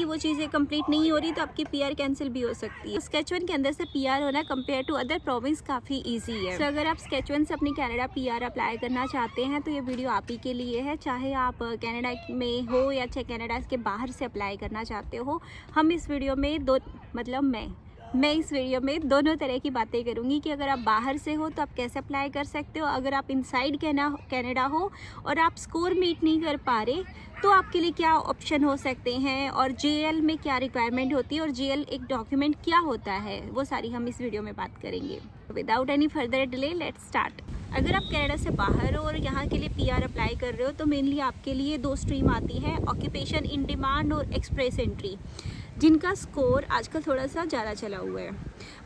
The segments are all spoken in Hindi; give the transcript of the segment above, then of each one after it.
वो चीज़ें कंप्लीट नहीं हो रही तो आपकी पीआर कैंसिल भी हो सकती है। स्केच1 के अंदर से पीआर होना कंपेयर टू अदर प्रोविंस काफ़ी ईजी है। तो अगर आप स्केच1 से अपनी कनाडा पीआर अप्लाई करना चाहते हैं तो ये वीडियो आप ही के लिए है, चाहे आप कनाडा में हो या चाहे कनाडा के बाहर से अप्लाई करना चाहते हो। हम इस वीडियो में मैं इस वीडियो में दोनों तरह की बातें करूंगी कि अगर आप बाहर से हो तो आप कैसे अप्लाई कर सकते हो, अगर आप इनसाइड कनाडा हो और आप स्कोर मीट नहीं कर पा रहे तो आपके लिए क्या ऑप्शन हो सकते हैं, और जेएल में क्या रिक्वायरमेंट होती है और जेएल एक डॉक्यूमेंट क्या होता है, वो सारी हम इस वीडियो में बात करेंगे। Without any further delay let's start. अगर आप कनाडा से बाहर हो और यहाँ के लिए पीआर अप्लाई कर रहे हो तो मेनली आपके लिए 2 स्ट्रीम आती है, ऑक्यूपेशन इन डिमांड और एक्सप्रेस एंट्री, जिनका स्कोर आजकल थोड़ा सा ज़्यादा चला हुआ है।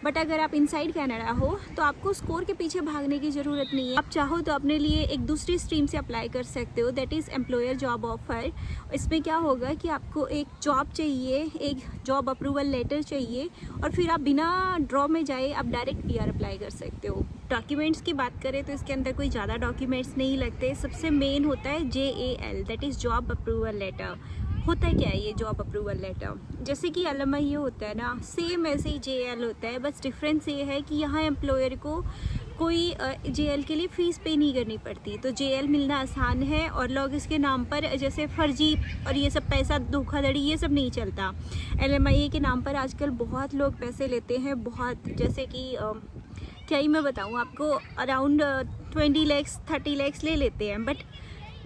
बट अगर आप इनसाइड कनाडा हो तो आपको स्कोर के पीछे भागने की ज़रूरत नहीं है। आप चाहो तो अपने लिए एक दूसरी स्ट्रीम से अप्लाई कर सकते हो, that is employer job offer. इसमें क्या होगा कि आपको एक जॉब चाहिए, एक जॉब अप्रूवल लेटर चाहिए और फिर आप बिना ड्रॉ में जाए आप डायरेक्ट पीआर अप्लाई कर सकते हो। डॉक्यूमेंट्स की बात करें तो इसके अंदर कोई ज़्यादा डॉक्यूमेंट्स नहीं लगते। सबसे मेन होता है JAL, that is job approval letter. होता है क्या है ये जॉब अप्रूवल लेटर? जैसे कि LMI होता है ना, सेम ऐसे ही JL होता है, बस डिफरेंस ये है कि यहाँ एम्प्लॉयर को कोई JL के लिए फ़ीस पे नहीं करनी पड़ती, तो JL मिलना आसान है। और लोग इसके नाम पर जैसे फर्जी और ये सब पैसा धोखाधड़ी ये सब नहीं चलता। LMI के नाम पर आजकल बहुत लोग पैसे लेते हैं, बहुत, जैसे कि क्या ही मैं बताऊँ आपको, अराउंड 20 lakhs 30 lakhs ले लेते हैं। बट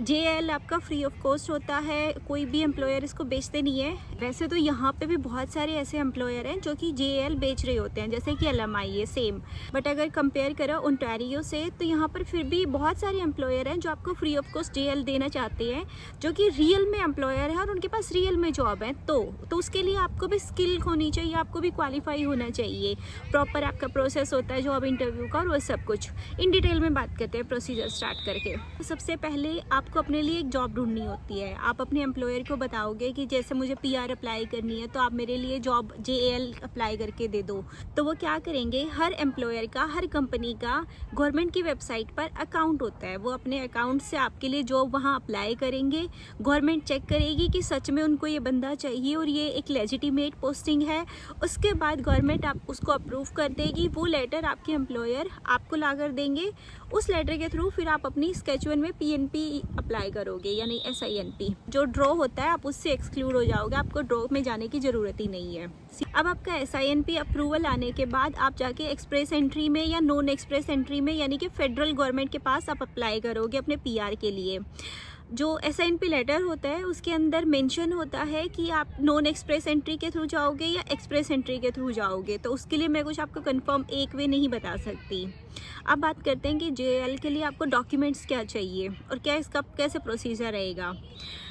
JL आपका फ्री ऑफ कॉस्ट होता है, कोई भी एम्प्लॉयर इसको बेचते नहीं है। वैसे तो यहाँ पे भी बहुत सारे ऐसे एम्प्लॉयर हैं जो कि JL बेच रहे होते हैं, जैसे कि LMI है सेम। बट अगर कंपेयर करो ओंटारियो से तो यहाँ पर फिर भी बहुत सारे एम्प्लॉयर हैं जो आपको फ्री ऑफ कॉस्ट JL देना चाहते हैं, जो कि रियल में एम्प्लॉयर है और उनके पास रियल में जॉब है। तो उसके लिए आपको भी स्किल होनी चाहिए, आपको भी क्वालिफाई होना चाहिए, प्रॉपर आपका प्रोसेस होता है जॉब इंटरव्यू का और वो सब कुछ। इन डिटेल में बात करते हैं प्रोसीजर स्टार्ट करके। सबसे पहले आपको अपने लिए एक जॉब ढूंढनी होती है। आप अपने एम्प्लॉयर को बताओगे कि जैसे मुझे पीआर अप्लाई करनी है तो आप मेरे लिए जॉब JL अप्लाई करके दे दो। तो वो क्या करेंगे, हर एम्प्लॉयर का, हर कंपनी का गवर्नमेंट की वेबसाइट पर अकाउंट होता है, वो अपने अकाउंट से आपके लिए जॉब वहाँ अप्लाई करेंगे। गवर्नमेंट चेक करेगी कि सच में उनको ये बंदा चाहिए और ये एक लेजिटिमेट पोस्टिंग है। उसके बाद गवर्नमेंट आप उसको अप्रूव कर देगी। वो लेटर आपके एम्प्लॉयर आपको ला कर देंगे। उस लेटर के थ्रू फिर आप अपनी स्केच1 में PNP अप्लाई करोगे, यानी SINP। जो ड्रॉ होता है आप उससे एक्सक्लूड हो जाओगे, आपको ड्रॉ में जाने की ज़रूरत ही नहीं है। अब आपका SINP अप्रूवल आने के बाद आप जाके एक्सप्रेस एंट्री में या नॉन एक्सप्रेस एंट्री में, यानी कि फेडरल गवर्नमेंट के पास आप अप्लाई करोगे अपने PR के लिए। जो SINP लेटर होता है उसके अंदर मेंशन होता है कि आप नॉन एक्सप्रेस एंट्री के थ्रू जाओगे या एक्सप्रेस एंट्री के थ्रू जाओगे, तो उसके लिए मैं कुछ आपको कंफर्म एक वे नहीं बता सकती। अब बात करते हैं कि JL के लिए आपको डॉक्यूमेंट्स क्या चाहिए और क्या इसका कैसे प्रोसीजर रहेगा।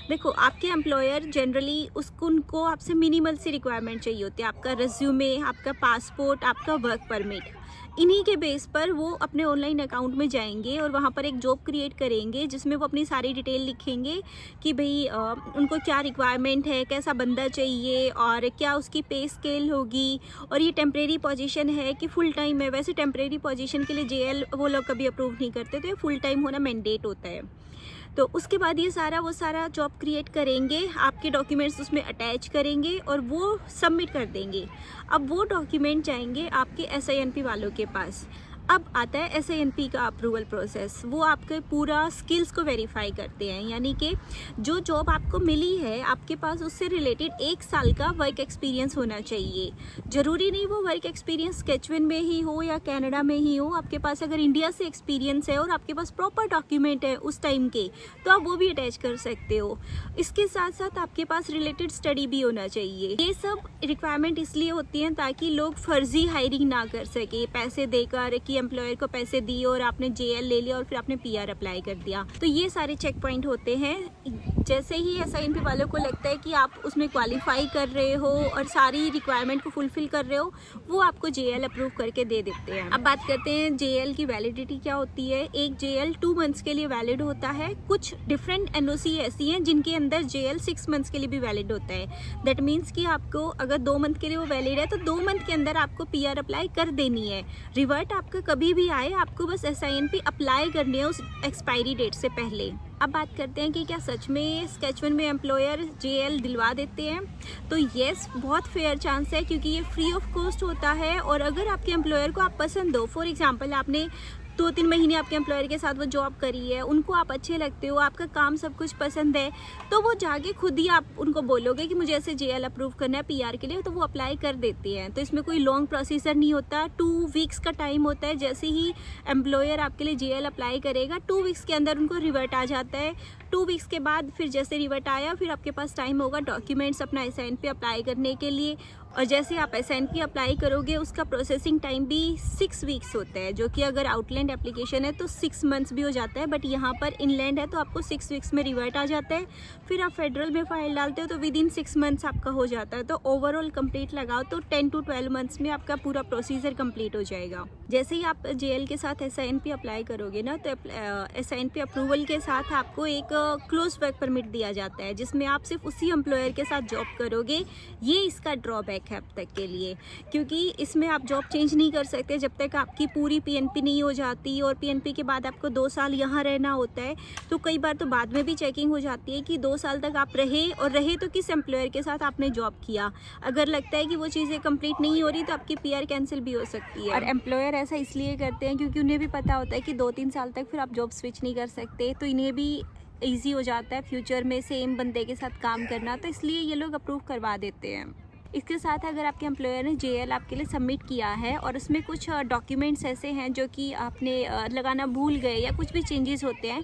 देखो, आपके एम्प्लॉयर जनरली उनको आपसे मिनिमल सी रिक्वायरमेंट चाहिए होती है, आपका रिज्यूमे, आपका पासपोर्ट, आपका वर्क परमिट। इन्हीं के बेस पर वो अपने ऑनलाइन अकाउंट में जाएंगे और वहाँ पर एक जॉब क्रिएट करेंगे जिसमें वो अपनी सारी डिटेल लिखेंगे कि भाई उनको क्या रिक्वायरमेंट है, कैसा बंदा चाहिए और क्या उसकी पे स्केल होगी, और ये टेम्परेरी पोजीशन है कि फुल टाइम है। वैसे टेम्परेरी पोजीशन के लिए JL वो लोग कभी अप्रूव नहीं करते, तो ये फुल टाइम होना मैंडेट होता है। तो उसके बाद ये वो सारा जॉब क्रिएट करेंगे, आपके डॉक्यूमेंट्स उसमें अटैच करेंगे और वो सबमिट कर देंगे। अब वो डॉक्यूमेंट जाएंगे आपके SINP वालों के पास। अब आता है SINP का अप्रूवल प्रोसेस। वो आपके पूरा स्किल्स को वेरीफाई करते हैं, यानी कि जो जॉब आपको मिली है आपके पास उससे रिलेटेड 1 साल का वर्क एक्सपीरियंस होना चाहिए। ज़रूरी नहीं वो वर्क एक्सपीरियंस स्केच1 में ही हो या कनाडा में ही हो, आपके पास अगर इंडिया से एक्सपीरियंस है और आपके पास प्रॉपर डॉक्यूमेंट है उस टाइम के, तो आप वो भी अटैच कर सकते हो। इसके साथ साथ आपके पास रिलेटेड स्टडी भी होना चाहिए। ये सब रिक्वायरमेंट इसलिए होती हैं ताकि लोग फर्जी हायरिंग ना कर सके, पैसे देकर कि एम्प्लॉयर को पैसे दिए और आपने JL ले लिया और फिर आपने PR अप्लाई कर दिया। तो ये सारे चेक पॉइंट होते हैं। जैसे ही SINP वालों को लगता है कि आप उसमें क्वालिफाई कर रहे हो और सारी रिक्वायरमेंट को फुलफिल कर रहे हो, वो आपको JL अप्रूव करके दे देते हैं। अब बात करते हैं JL की वैलिडिटी क्या होती है। एक JL 2 मंथ्स के लिए वैलिड होता है। कुछ डिफरेंट NOC ऐसी हैं जिनके अंदर JL 6 मंथ्स के लिए भी वैलिड होता है। दैट मीन्स कि आपको अगर 2 मंथ के लिए वो वैलिड है तो 2 मंथ के अंदर आपको PR अप्लाई कर देनी है। रिवर्ट आपका कभी भी आए, आपको बस SINP अप्लाई करनी है उस एक्सपायरी डेट से पहले। अब बात करते हैं कि क्या सच में स्केच वन में एम्प्लॉयर JL दिलवा देते हैं। तो येस, बहुत फेयर चांस है क्योंकि ये फ्री ऑफ कॉस्ट होता है। और अगर आपके एम्प्लॉयर को आप पसंद हो, फॉर एग्जांपल आपने 2-3 महीने आपके एम्प्लॉयर के साथ वो जॉब करी है, उनको आप अच्छे लगते हो, आपका काम सब कुछ पसंद है, तो वो जाके खुद ही आप उनको बोलोगे कि मुझे ऐसे JL अप्रूव करना है PR के लिए, तो वो अप्लाई कर देते हैं। तो इसमें कोई लॉन्ग प्रोसीजर नहीं होता, 2 वीक्स का टाइम होता है। जैसे ही एम्प्लॉयर आपके लिए JL अप्लाई करेगा, 2 वीक्स के अंदर उनको रिवर्ट आ जाता है। 2 वीक्स के बाद फिर जैसे रिवर्ट आया, फिर आपके पास टाइम होगा डॉक्यूमेंट्स अपना SIN पे अप्लाई करने के लिए। और जैसे आप SIN पे अप्लाई करोगे, उसका प्रोसेसिंग टाइम भी 6 वीक्स होता है, जो कि अगर आउटलैंड एप्लीकेशन है तो 6 मंथ्स भी हो जाता है, बट यहाँ पर इनलैंड है तो आपको 6 वीक्स में रिवर्ट आ जाता है। फिर आप फेडरल में फाइल डालते हो तो विद इन 6 मंथ्स आपका हो जाता है। तो ओवरऑल कंप्लीट लगाओ तो 10 to 12 मंथ्स में आपका पूरा प्रोसीजर कंप्लीट हो जाएगा। जैसे ही आप JL के साथ SIN पे अप्लाई करोगे ना, तो SIN पे अप्रूवल के साथ आपको एक क्लोज वर्क परमिट दिया जाता है, जिसमें आप सिर्फ उसी एम्प्लॉयर के साथ जॉब करोगे। ये इसका ड्रॉबैक है अब तक के लिए, क्योंकि इसमें आप जॉब चेंज नहीं कर सकते जब तक आपकी पूरी PNP नहीं हो जाती। और PNP के बाद आपको 2 साल यहाँ रहना होता है। तो कई बार तो बाद में भी चेकिंग हो जाती है कि 2 साल तक आप रहे, और रहे तो किस एम्प्लॉयर के साथ आपने जॉब किया। अगर लगता है कि वो चीज़ें कंप्लीट नहीं हो रही तो आपकी PR कैंसिल भी हो सकती है। और एम्प्लॉयर ऐसा इसलिए करते हैं क्योंकि उन्हें भी पता होता है कि 2-3 साल तक फिर आप जॉब स्विच नहीं कर सकते, तो इन्हें भी ईजी हो जाता है फ्यूचर में सेम बंदे के साथ काम करना, तो इसलिए ये लोग अप्रूव करवा देते हैं। इसके साथ अगर आपके एम्प्लॉयर ने JL आपके लिए सबमिट किया है और उसमें कुछ डॉक्यूमेंट्स ऐसे हैं जो कि आपने लगाना भूल गए या कुछ भी चेंजेस होते हैं,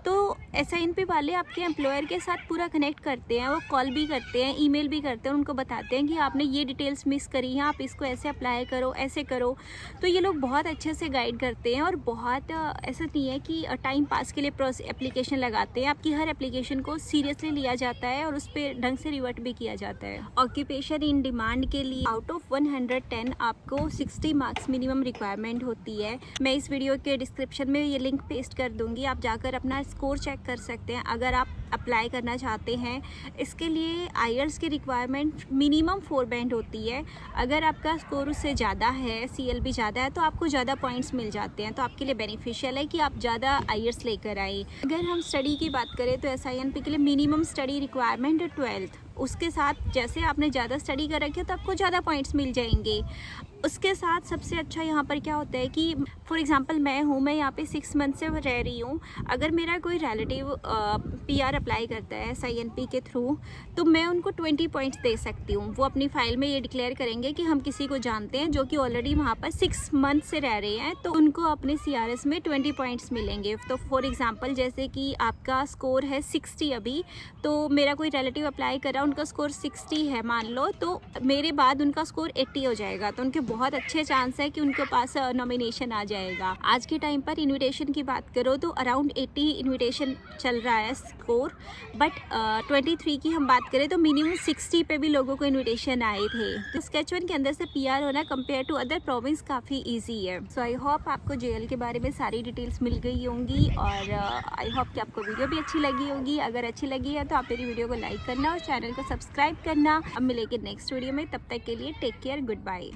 तो SIN पे वाले आपके एम्प्लॉयर के साथ पूरा कनेक्ट करते हैं। वो कॉल भी करते हैं, ईमेल भी करते हैं, उनको बताते हैं कि आपने ये डिटेल्स मिस करी हैं, आप इसको ऐसे अप्लाई करो, ऐसे करो। तो ये लोग बहुत अच्छे से गाइड करते हैं और बहुत ऐसा नहीं है कि टाइम पास के लिए एप्लीकेशन लगाते हैं। आपकी हर एप्लीकेशन को सीरियसली लिया जाता है और उस पर ढंग से रिवर्ट भी किया जाता है। ऑक्यूपेशन डिमांड के लिए आउट ऑफ 110 आपको 60 मार्क्स मिनिमम रिक्वायरमेंट होती है। मैं इस वीडियो के डिस्क्रिप्शन में ये लिंक पेस्ट कर दूंगी, आप जाकर अपना स्कोर चेक कर सकते हैं अगर आप अप्लाई करना चाहते हैं। इसके लिए IELTS की रिक्वायरमेंट मिनिमम 4 बैंड होती है। अगर आपका स्कोर उससे ज़्यादा है, CL भी ज़्यादा है, तो आपको ज़्यादा पॉइंट्स मिल जाते हैं, तो आपके लिए बेनिफिशियल है कि आप ज़्यादा IELTS लेकर आए। अगर हम स्टडी की बात करें तो SINP के लिए मिनिमम स्टडी रिक्वायरमेंट है 12th। उसके साथ जैसे आपने ज़्यादा स्टडी कर रखी है तो आपको ज़्यादा पॉइंट्स मिल जाएंगे। उसके साथ सबसे अच्छा यहाँ पर क्या होता है कि फॉर एग्जांपल मैं यहाँ पे 6 मंथ से रह रही हूँ। अगर मेरा कोई रिलेटिव PR अप्लाई करता है SINP के थ्रू, तो मैं उनको 20 पॉइंट्स दे सकती हूँ। वो अपनी फाइल में ये डिक्लेयर करेंगे कि हम किसी को जानते हैं जो कि ऑलरेडी वहाँ पर 6 मंथ से रह रहे हैं, तो उनको अपने CRS में 20 पॉइंट्स मिलेंगे। तो फॉर एग्जाम्पल जैसे कि आपका स्कोर है 60 अभी, तो मेरा कोई रिलेटिव अप्लाई करा, उनका स्कोर 60 है मान लो, तो मेरे बाद उनका स्कोर 80 हो जाएगा, तो उनके बहुत अच्छे चांस है कि उनके पास नॉमिनेशन आ जाएगा। आज के टाइम पर इन्विटेशन की बात करो तो अराउंड 80 इन्विटेशन चल रहा है स्कोर, बट 23 की हम बात करें तो मिनिमम 60 पे भी लोगों को इन्विटेशन आए थे। तो स्केच वन के अंदर से PR होना कंपेयर टू अदर प्रोविंस काफ़ी ईजी है। सो आई होप आपको JL के बारे में सारी डिटेल्स मिल गई होंगी, और आई होप कि आपको वीडियो भी अच्छी लगी होगी। अगर अच्छी लगी है तो आप मेरी वीडियो को लाइक करना और चैनल को सब्सक्राइब करना। अब मिलेंगे नेक्स्ट वीडियो में, तब तक के लिए टेक केयर, गुड बाय।